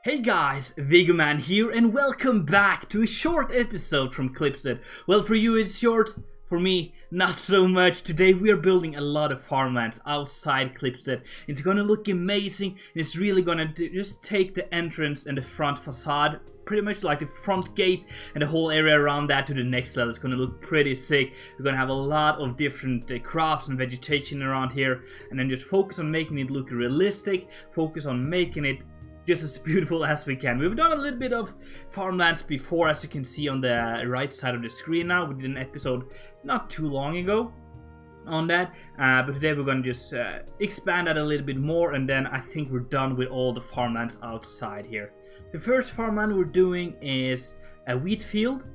Hey guys, Viggoman here and welcome back to a short episode from Klipstead. Well, for you it's short, for me not so much. Today we are building a lot of farmlands outside Klipstead. It's gonna look amazing and it's really gonna just take the entrance and the front facade, pretty much like the front gate and the whole area around that, to the next level. It's gonna look pretty sick. We're gonna have a lot of different crops and vegetation around here, and then just focus on making it look realistic, focus on making it just as beautiful as we can. We've done a little bit of farmlands before, as you can see on the right side of the screen now. We did an episode not too long ago on that, but today we're going to just expand that a little bit more, and then I think we're done with all the farmlands outside here. The first farmland we're doing is a wheat field,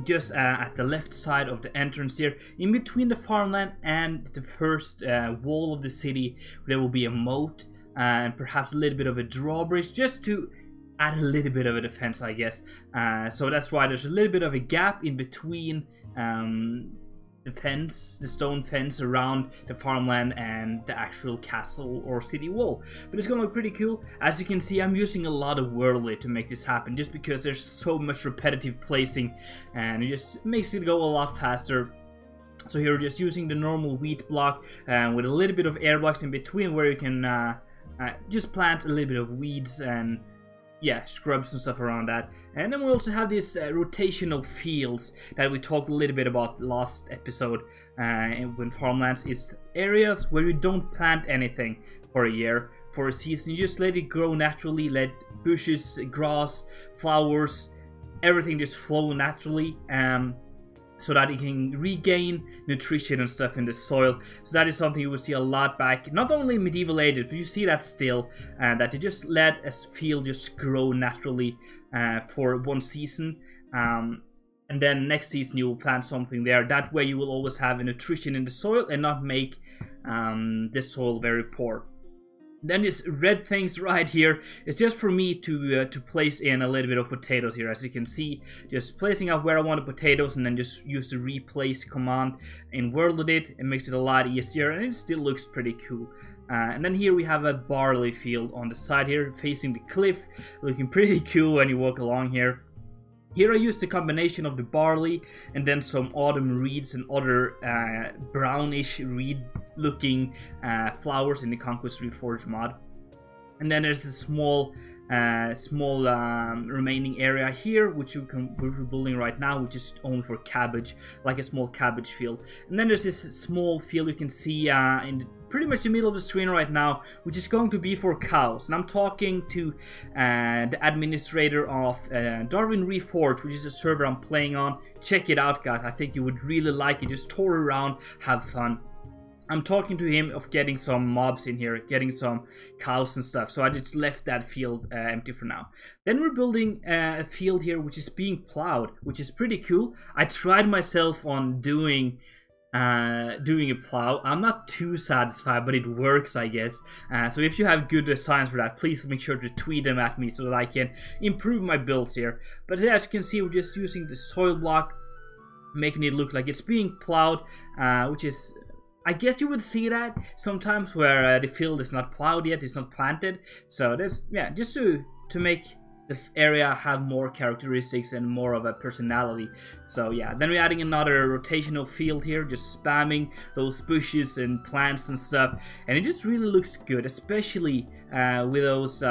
just at the left side of the entrance here. In between the farmland and the first wall of the city, there will be a moat and perhaps a little bit of a drawbridge, just to add a little bit of a defense, I guess. So that's why there's a little bit of a gap in between the fence, the stone fence around the farmland and the actual castle or city wall. But it's gonna look pretty cool. As you can see, I'm using a lot of worldly to make this happen, just because there's so much repetitive placing and it just makes it go a lot faster. So here we're just using the normal wheat block with a little bit of air blocks in between, where you can just plant a little bit of weeds and scrubs and stuff around that. And then we also have these rotational fields that we talked a little bit about last episode when farmlands is areas where you don't plant anything for a year, for a season. You just let it grow naturally, let bushes, grass, flowers, everything just flow naturally, so that it can regain nutrition and stuff in the soil. So that is something you will see a lot back, not only in medieval ages, but you see that still, that they just let a field just grow naturally for one season, and then next season you will plant something there. That way you will always have a nutrition in the soil and not make the soil very poor. Then these red things right here is just for me to place in a little bit of potatoes here. As you can see, just placing out where I want the potatoes, and then just use the replace command in World It. It makes it a lot easier, and it still looks pretty cool. And then here we have a barley field on the side here, facing the cliff, looking pretty cool when you walk along here. Here I used a combination of the barley and then some autumn reeds and other brownish reed looking flowers in the Conquest Reforged mod. And then there's a small remaining area here, which we're building right now, which is only for cabbage, like a small cabbage field. And then there's this small field you can see in pretty much the middle of the screen right now, which is going to be for cows. And I'm talking to the administrator of Darwin Reforged, which is a server I'm playing on. Check it out, guys. I think you would really like it. Just tour around, have fun. I'm talking to him of getting some mobs in here, getting some cows and stuff. So I just left that field empty for now. Then we're building a field here which is being plowed, which is pretty cool. I tried myself on doing a plow. I'm not too satisfied, but it works, I guess. So if you have good designs for that, please make sure to tweet them at me so that I can improve my builds here. But as you can see, we're just using the soil block, making it look like it's being plowed, which is, I guess you would see that sometimes where the field is not plowed yet, it's not planted. So that's, just to make the area have more characteristics and more of a personality. So then we're adding another rotational field here, just spamming those bushes and plants and stuff, and it just really looks good, especially with those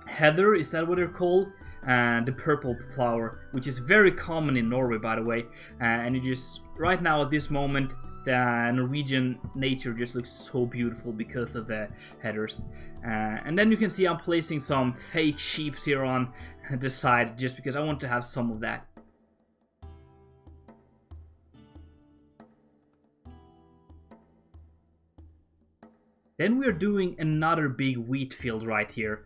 heather, is that what they're called? The purple flower, which is very common in Norway, by the way. And it just, right now at this moment, the Norwegian nature just looks so beautiful because of the headers. And then you can see I'm placing some fake sheep here on the side, just because I want to have some of that. Then we're doing another big wheat field right here.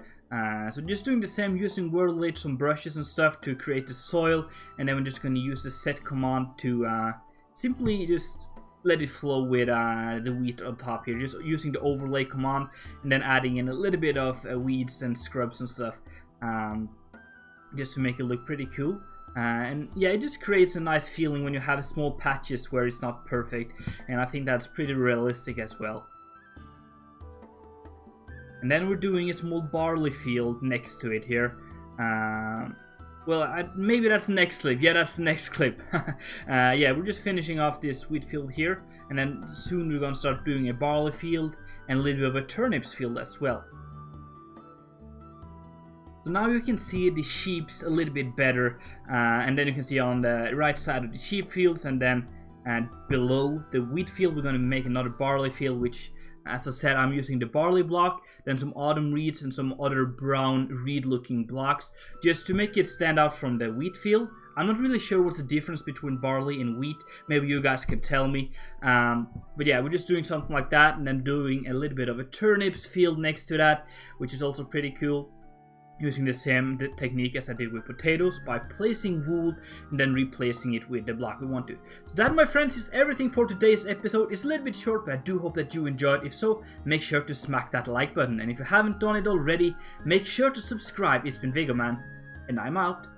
So just doing the same, using World some brushes and stuff to create the soil, and then we're just going to use the set command to simply just let it flow with the wheat on top here, just using the overlay command, and then adding in a little bit of weeds and scrubs and stuff, just to make it look pretty cool. And it just creates a nice feeling when you have small patches where it's not perfect, and I think that's pretty realistic as well. And then we're doing a small barley field next to it here. Well, maybe that's the next clip. Yeah, that's the next clip. Yeah, we're just finishing off this wheat field here. And then soon we're going to start doing a barley field and a little bit of a turnips field as well. So now you can see the sheeps a little bit better. And then you can see on the right side of the sheep fields, and then below the wheat field we're going to make another barley field, which, as I said, I'm using the barley block, then some autumn reeds and some other brown reed looking blocks, just to make it stand out from the wheat field. I'm not really sure what's the difference between barley and wheat. Maybe you guys can tell me. But yeah, we're just doing something like that, and then doing a little bit of a turnips field next to that, which is also pretty cool. Using the same technique as I did with potatoes, by placing wool and then replacing it with the block we want to. So that, my friends, is everything for today's episode. It's a little bit short, but I do hope that you enjoyed. If so, make sure to smack that like button. And if you haven't done it already, make sure to subscribe. It's been Viggoman, and I'm out.